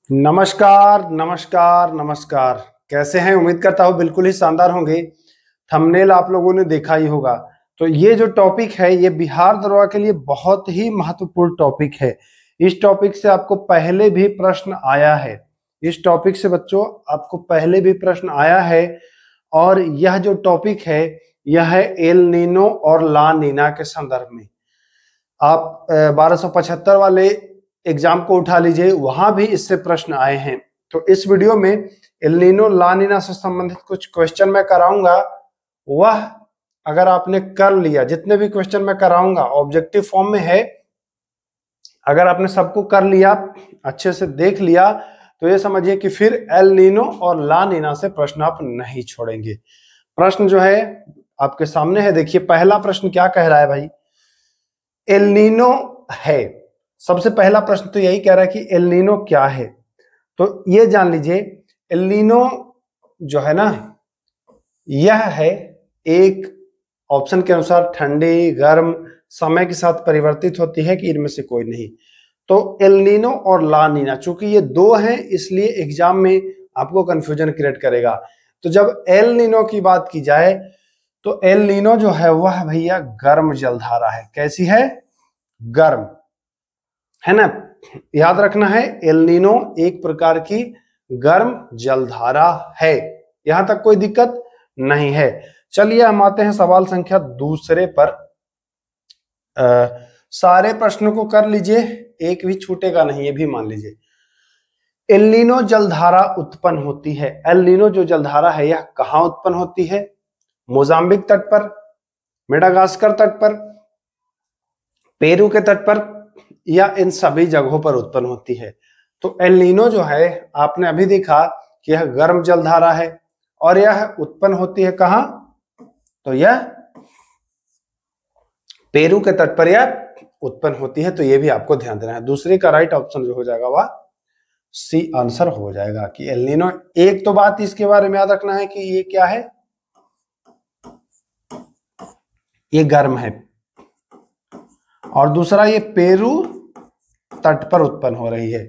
नमस्कार नमस्कार नमस्कार। कैसे हैं? उम्मीद करता हूँ बिल्कुल ही शानदार होंगे। थंबनेल आप लोगों ने देखा ही होगा। तो ये जो टॉपिक है ये बिहार दरोगा के लिए बहुत ही महत्वपूर्ण टॉपिक है। इस टॉपिक से आपको पहले भी प्रश्न आया है। इस टॉपिक से बच्चों आपको पहले भी प्रश्न आया है। और यह जो टॉपिक है यह है एल नीनो और ला नीना के संदर्भ में। आप 1275 वाले एग्जाम को उठा लीजिए, वहां भी इससे प्रश्न आए हैं। तो इस वीडियो में एल नीनो ला नीना से संबंधित कुछ क्वेश्चन मैं कराऊंगा। वह अगर आपने कर लिया, जितने भी क्वेश्चन मैं कराऊंगा ऑब्जेक्टिव फॉर्म में है, अगर आपने सबको कर लिया, अच्छे से देख लिया, तो ये समझिए कि फिर एल नीनो और ला नीना से प्रश्न आप नहीं छोड़ेंगे। प्रश्न जो है आपके सामने है, देखिए पहला प्रश्न क्या कह रहा है भाई। एल नीनो है, सबसे पहला प्रश्न तो यही कह रहा है कि एल नीनो क्या है। तो ये जान लीजिए एल नीनो जो है ना, यह है एक ऑप्शन के अनुसार ठंडी गर्म समय के साथ परिवर्तित होती है कि इनमें से कोई नहीं। तो एल नीनो और ला नीना, चूंकि ये दो हैं इसलिए एग्जाम में आपको कंफ्यूजन क्रिएट करेगा। तो जब एल नीनो की बात की जाए तो एल नीनो जो है वह भैया गर्म जलधारा है। कैसी है? गर्म, है ना। याद रखना है एल नीनो एक प्रकार की गर्म जलधारा है, यहां तक कोई दिक्कत नहीं है। चलिए हम आते हैं सवाल संख्या दूसरे पर। सारे प्रश्नों को कर लीजिए, एक भी छूटेगा नहीं, ये भी मान लीजिए। एल नीनो जलधारा उत्पन्न होती है। एल नीनो जो जलधारा है यह कहां उत्पन्न होती है? मोजाम्बिक तट पर, मेडागास्कर तट पर, पेरू के तट पर, या इन सभी जगहों पर उत्पन्न होती है। तो एल नीनो जो है आपने अभी देखा कि यह गर्म जलधारा है और यह उत्पन्न होती है कहां? तो यह पेरू के तट पर यह उत्पन्न होती है। तो यह भी आपको ध्यान देना है। दूसरे का राइट ऑप्शन जो हो जाएगा वह सी आंसर हो जाएगा कि एल नीनो। एक तो बात इसके बारे में याद रखना है कि ये क्या है, ये गर्म है, और दूसरा ये पेरू तट पर उत्पन्न हो रही है।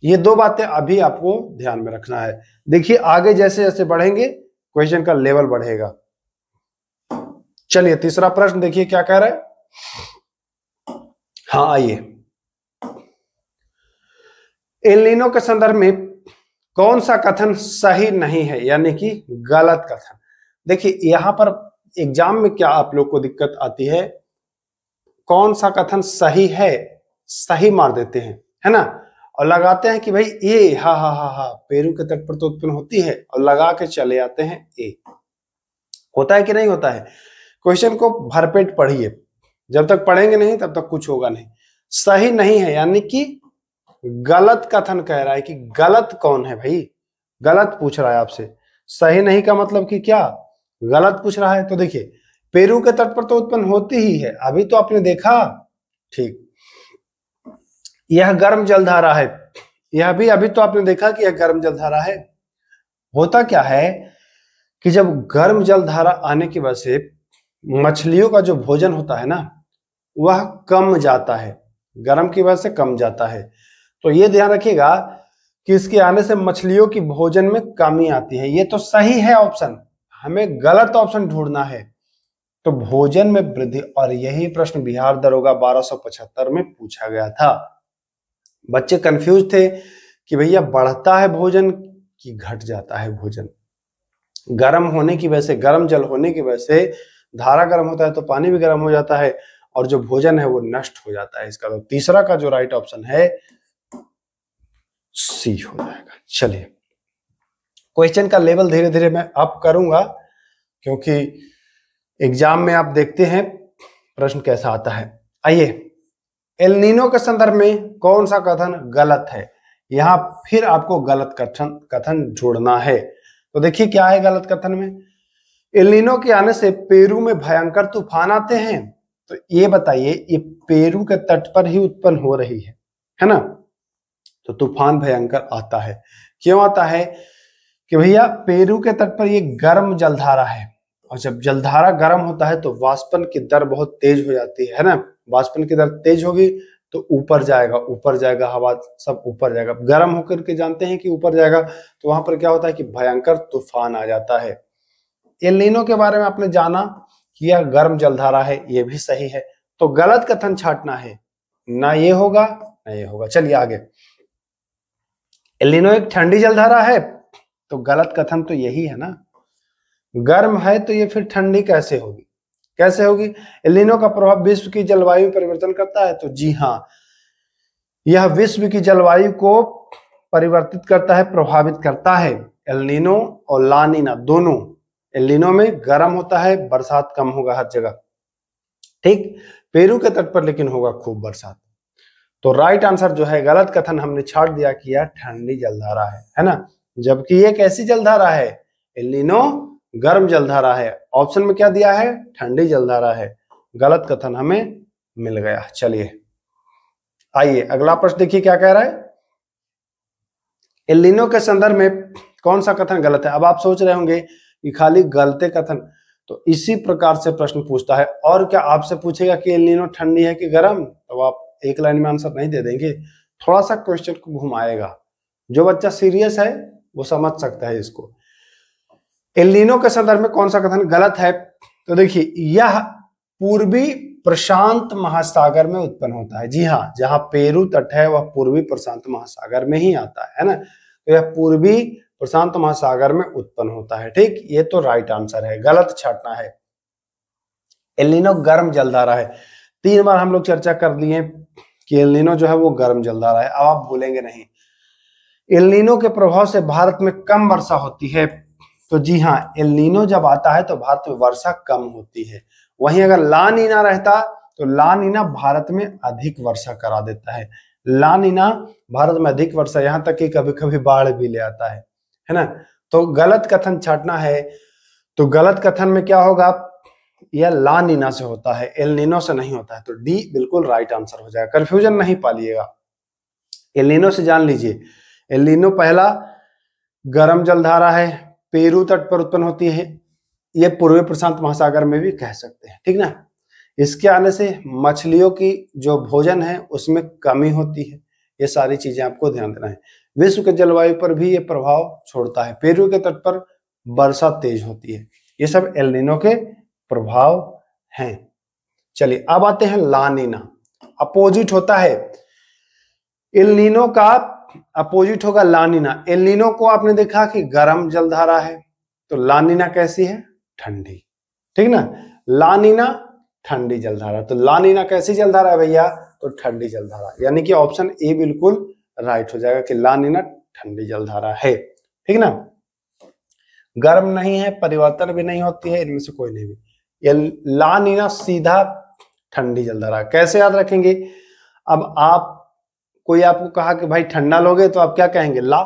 ये दो बातें अभी आपको ध्यान में रखना है। देखिए आगे जैसे जैसे बढ़ेंगे क्वेश्चन का लेवल बढ़ेगा। चलिए तीसरा प्रश्न देखिए क्या कह रहा है। हाँ आइए, एल नीनो के संदर्भ में कौन सा कथन सही नहीं है, यानी कि गलत कथन। देखिए यहां पर एग्जाम में क्या आप लोग को दिक्कत आती है, कौन सा कथन सही है, सही मार देते हैं, है ना, और लगाते हैं कि भाई ए, हा हा हा हा पेरू के तट पर तो उत्पन्न होती है, और लगा के चले आते हैं ए। होता है कि नहीं होता है? क्वेश्चन को भरपेट पढ़िए, जब तक पढ़ेंगे नहीं तब तक कुछ होगा नहीं। सही नहीं है यानी कि गलत कथन कह रहा है कि गलत कौन है भाई, गलत पूछ रहा है आपसे। सही नहीं का मतलब कि क्या, गलत पूछ रहा है। तो देखिए पेरू के तट पर तो उत्पन्न होती ही है, अभी तो आपने देखा, ठीक। यह गर्म जलधारा है, यह भी अभी तो आपने देखा कि यह गर्म जलधारा है। होता क्या है कि जब गर्म जलधारा आने की वजह से मछलियों का जो भोजन होता है ना वह कम जाता है, गर्म की वजह से कम जाता है। तो ये ध्यान रखिएगा कि इसके आने से मछलियों की भोजन में कमी आती है। ये तो सही है ऑप्शन, हमें गलत ऑप्शन ढूंढना है। तो भोजन में वृद्धि, और यही प्रश्न बिहार दरोगा 1275 में पूछा गया था। बच्चे कंफ्यूज थे कि भैया बढ़ता है भोजन कि घट जाता है भोजन। गर्म होने की वजह से, गर्म जल होने की वजह से धारा गर्म होता है तो पानी भी गर्म हो जाता है और जो भोजन है वो नष्ट हो जाता है। इसका तो तीसरा का जो राइट ऑप्शन है सी हो जाएगा। चलिए क्वेश्चन का लेवल धीरे धीरे मैं अप करूंगा, क्योंकि एग्जाम में आप देखते हैं प्रश्न कैसा आता है। आइए, एल नीनो के संदर्भ में कौन सा कथन गलत है, यहां फिर आपको गलत कथन जोड़ना है। तो देखिए क्या है गलत कथन में। एल नीनो के आने से पेरू में भयंकर तूफान आते हैं। तो ये बताइए, ये पेरू के तट पर ही उत्पन्न हो रही है ना। तो तूफान भयंकर आता है, क्यों आता है कि भैया पेरू के तट पर ये गर्म जलधारा है, और जब जलधारा गर्म होता है तो वाष्पन की दर बहुत तेज हो जाती है ना। वाष्पन की दर तेज होगी तो ऊपर जाएगा, हवा सब ऊपर जाएगा। गर्म होकर के जानते हैं कि ऊपर जाएगा, तो वहां पर क्या होता है कि भयंकर तूफान आ जाता है। एल नीनो के बारे में आपने जाना कि यह गर्म जलधारा है, ये भी सही है। तो गलत कथन छांटना है, ना ये होगा ना ये होगा। चलिए आगे। एल नीनो एक ठंडी जलधारा है, तो गलत कथन तो यही है ना। गर्म है तो ये फिर ठंडी कैसे होगी, कैसे होगी? एल नीनो का प्रभाव विश्व की जलवायु परिवर्तन करता है, तो जी हाँ, यह विश्व की जलवायु को परिवर्तित करता है, प्रभावित करता है। एल नीनो और ला नीना दोनों। एल नीनो में गर्म होता है, बरसात कम होगा हर जगह, ठीक। पेरू के तट पर लेकिन होगा खूब बरसात। तो राइट आंसर जो है, गलत कथन हमने छाट दिया कि यह ठंडी जलधारा है ना। जबकि ये कैसी जलधारा है? एल नीनो गर्म जलधारा है। ऑप्शन में क्या दिया है? ठंडी जलधारा है। गलत कथन हमें मिल गया। चलिए आइए अगला प्रश्न देखिए क्या कह रहा है। एल नीनो के संदर्भ में कौन सा कथन गलत है? अब आप सोच रहे होंगे कि खाली गलते कथन, तो इसी प्रकार से प्रश्न पूछता है। और क्या आपसे पूछेगा कि एल नीनो ठंडी है कि गर्म, तो आप एक लाइन में आंसर नहीं दे देंगे, थोड़ा सा क्वेश्चन को घुमाएगा। जो बच्चा सीरियस है वो समझ सकता है इसको। एल नीनो के संदर्भ में कौन सा कथन गलत है? तो देखिए, यह पूर्वी प्रशांत महासागर में उत्पन्न होता है। जी हाँ, जहां पेरू तट है वह पूर्वी प्रशांत महासागर में ही आता है ना। तो यह पूर्वी प्रशांत महासागर में उत्पन्न होता है, ठीक। ये तो राइट आंसर है, गलत छाटना है। एल नीनो गर्म जलधारा है। 3 बार हम लोग चर्चा कर लिए कि एल नीनो जो है वो गर्म जलधारा है, अब आप भूलेंगे नहीं। एल नीनो के प्रभाव से भारत में कम वर्षा होती है, तो जी हाँ, एल नीनो जब आता है तो भारत में वर्षा कम होती है। वहीं अगर ला नीना रहता तो ला नीना भारत में अधिक वर्षा करा देता है। ला नीना भारत में अधिक वर्षा, यहां तक कि कभी कभी बाढ़ भी ले आता है ना। तो गलत कथन छाटना है, तो गलत कथन में क्या होगा? यह ला नीना से होता है, एल नीनो से नहीं होता है। तो डी बिल्कुल राइट आंसर हो जाएगा, कंफ्यूजन नहीं पालिएगा। एल नीनो से जान लीजिए, एल नीनो पहला गर्म जलधारा है, पेरू तट पर उत्पन्न होती है, ये पूर्वी प्रशांत महासागर में भी कह सकते हैं, ठीक ना। इसके आने से मछलियों की जो भोजन है उसमें कमी होती है। ये सारी चीजें आपको ध्यान देना है। विश्व के जलवायु पर भी ये प्रभाव छोड़ता है। पेरू के तट पर वर्षा तेज होती है। ये सब एल नीनो के प्रभाव हैं। चलिए अब आते हैं ला नीना। अपोजिट होता है, एल नीनो का अपोजिट होगा ला नीना। एल नीनो को आपने देखा कि गर्म जलधारा है, तो ला नीना कैसी है? ठंडी, ठीक ना। ला नीना ठंडी जलधारा, तो ला नीना कैसी जलधारा है भैया? तो ठंडी जलधारा, यानी कि ऑप्शन ए बिल्कुल राइट हो जाएगा कि ला नीना ठंडी जलधारा है, ठीक ना। गर्म नहीं है, परिवर्तन भी नहीं होती है, इनमें से कोई नहीं भी। ये ला नीना सीधा ठंडी जलधारा। कैसे याद रखेंगे? अब आप कोई आपको कहा कि भाई ठंडा लोगे, तो आप क्या कहेंगे? ला।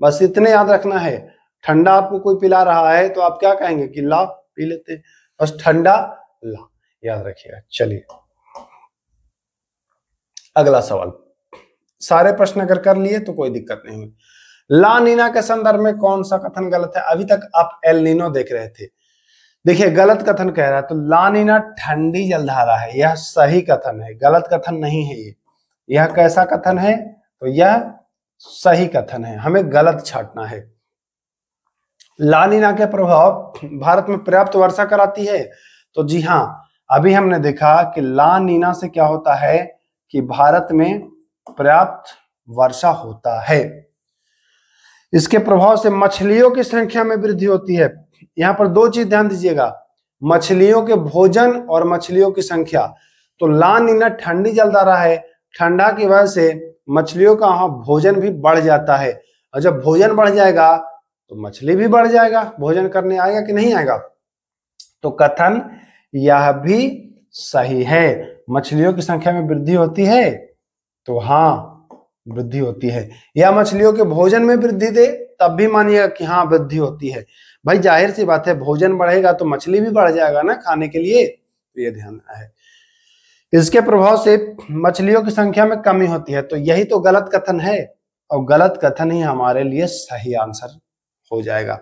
बस इतने याद रखना है। ठंडा आपको कोई पिला रहा है तो आप क्या कहेंगे कि ला, पी लेते। बस ठंडा ला, याद रखिएगा। चलिए अगला सवाल। सारे प्रश्न अगर कर लिए तो कोई दिक्कत नहीं हुई। ला नीना के संदर्भ में कौन सा कथन गलत है? अभी तक आप एल नीनो देख रहे थे, देखिए गलत कथन कह रहा है, तो ला नीना ठंडी जलधारा है, यह सही कथन है, गलत कथन नहीं है ये। यह कैसा कथन है? तो यह सही कथन है, हमें गलत छाटना है। ला नीना के प्रभाव भारत में पर्याप्त वर्षा कराती है, तो जी हाँ, अभी हमने देखा कि ला नीना से क्या होता है कि भारत में पर्याप्त वर्षा होता है। इसके प्रभाव से मछलियों की संख्या में वृद्धि होती है। यहाँ पर 2 चीज ध्यान दीजिएगा, मछलियों के भोजन और मछलियों की संख्या। तो ला नीना ठंडी जलधारा है, ठंडा की वजह से मछलियों का वहां भोजन भी बढ़ जाता है, और जब भोजन बढ़ जाएगा तो मछली भी बढ़ जाएगा, भोजन करने आएगा कि नहीं आएगा। तो कथन यह भी सही है, मछलियों की संख्या में वृद्धि होती है, तो हाँ वृद्धि होती है। या मछलियों के भोजन में वृद्धि दे तब भी मानिएगा कि हाँ वृद्धि होती है। भाई जाहिर सी बात है, भोजन बढ़ेगा तो मछली भी बढ़ जाएगा ना खाने के लिए, तो ये ध्यान रखना है। इसके प्रभाव से मछलियों की संख्या में कमी होती है, तो यही तो गलत कथन है, और गलत कथन ही हमारे लिए सही आंसर हो जाएगा,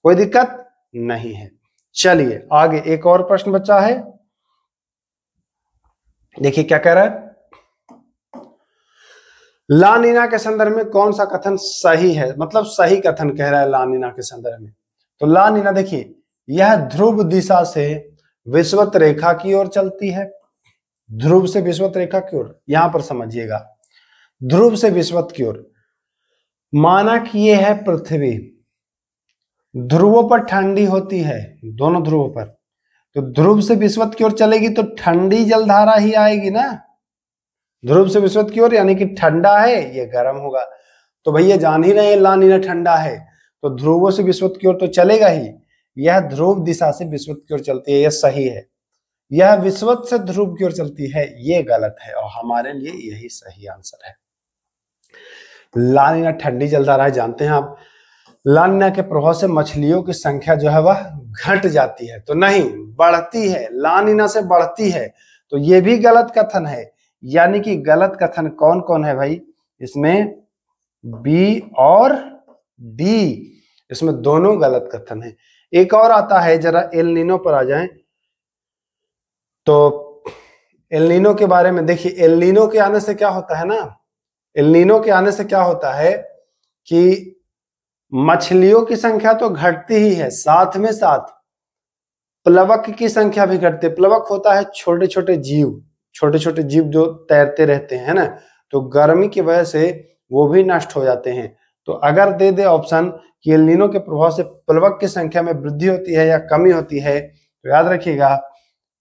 कोई दिक्कत नहीं है। चलिए आगे एक और प्रश्न बचा है, देखिए क्या कह रहा है। ला नीना के संदर्भ में कौन सा कथन सही है, मतलब सही कथन कह रहा है ला नीना के संदर्भ में। तो ला नीना देखिए, यह ध्रुव दिशा से विषुवत रेखा की ओर चलती है। ध्रुव से विषुवत रेखा की ओर, यहां पर समझिएगा, ध्रुव से विषुवत की ओर। माना कि यह है पृथ्वी, ध्रुवों पर ठंडी होती है, दोनों ध्रुवों पर, तो ध्रुव से विषुवत की ओर चलेगी तो ठंडी जलधारा ही आएगी ना। ध्रुव से विषुवत की ओर यानी कि ठंडा है, ये गर्म होगा। तो भैया जान ही रहे ला नीना ठंडा है, तो ध्रुवों से विषुवत की ओर तो चलेगा ही। यह ध्रुव दिशा से विषुवत की ओर चलती है, यह सही है। यह विषुवत से ध्रुव की ओर चलती है, ये गलत है, और हमारे लिए यही सही आंसर है। ला नीना ठंडी जलधारा है, जानते हैं आप। ला नीना के प्रभाव से मछलियों की संख्या जो है वह घट जाती है, तो नहीं, बढ़ती है, ला नीना से बढ़ती है, तो ये भी गलत कथन है। यानी कि गलत कथन कौन कौन है भाई, इसमें बी और डी, इसमें दोनों गलत कथन है। एक और आता है, जरा एल नीनो पर आ जाएं। तो एल नीनो के बारे में देखिए, एल नीनो के आने से क्या होता है ना, एल नीनो के आने से क्या होता है कि मछलियों की संख्या तो घटती ही है, साथ में साथ प्लवक की संख्या भी घटती है। प्लवक होता है छोटे छोटे जीव, छोटे छोटे जीव जो तैरते रहते हैं ना, तो गर्मी की वजह से वो भी नष्ट हो जाते हैं। तो अगर दे दे ऑप्शन कि एल नीनो के प्रभाव से प्लवक की संख्या में वृद्धि होती है या कमी होती है, तो याद रखिएगा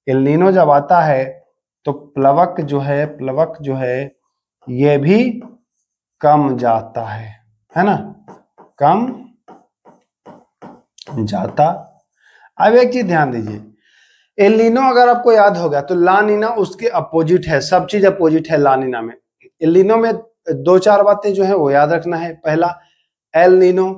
एल नीनो जब आता है तो प्लवक जो है ये भी कम जाता है ना, कम जाता। अब एक चीज ध्यान दीजिए, एल नीनो अगर आपको याद होगा तो ला नीना उसके अपोजिट है, सब चीज अपोजिट है ला नीना में। एल नीनो में दो चार बातें जो है वो याद रखना है। पहला, एल नीनो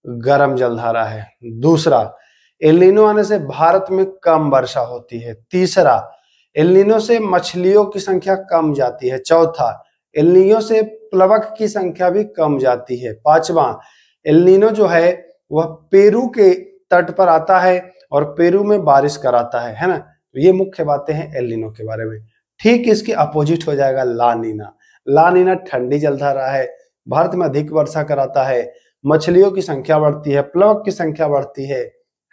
गर्म जलधारा है। दूसरा, एल नीनो आने से भारत में कम वर्षा होती है। तीसरा, एल नीनो से मछलियों की संख्या कम जाती है। चौथा, एल नीनो से प्लवक की संख्या भी कम जाती है। पांचवा, एल नीनो जो है वह पेरू के तट पर आता है और पेरू में बारिश कराता है ना। तो ये मुख्य बातें हैं एल नीनो के बारे में। ठीक इसके अपोजिट हो जाएगा ला नीना। ला नीना ठंडी जलधारा है, भारत में अधिक वर्षा कराता है, मछलियों की संख्या बढ़ती है, प्लवक की संख्या बढ़ती है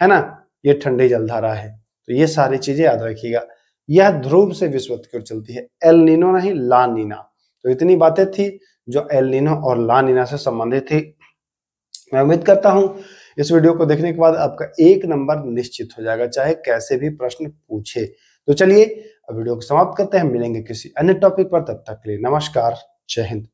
ना, ये ठंडी जलधारा है। तो ये सारी चीजें याद रखिएगा। यह ध्रुव से विषुवत की ओर चलती है, एल नीनो नहीं, ला नीना। तो इतनी बातें थी जो एल नीनो और ला नीना से संबंधित थी। मैं उम्मीद करता हूं इस वीडियो को देखने के बाद आपका 1 नंबर निश्चित हो जाएगा, चाहे कैसे भी प्रश्न पूछे। तो चलिए अब वीडियो को समाप्त करते हैं, मिलेंगे किसी अन्य टॉपिक पर, तब तक के लिए नमस्कार, जय हिंद।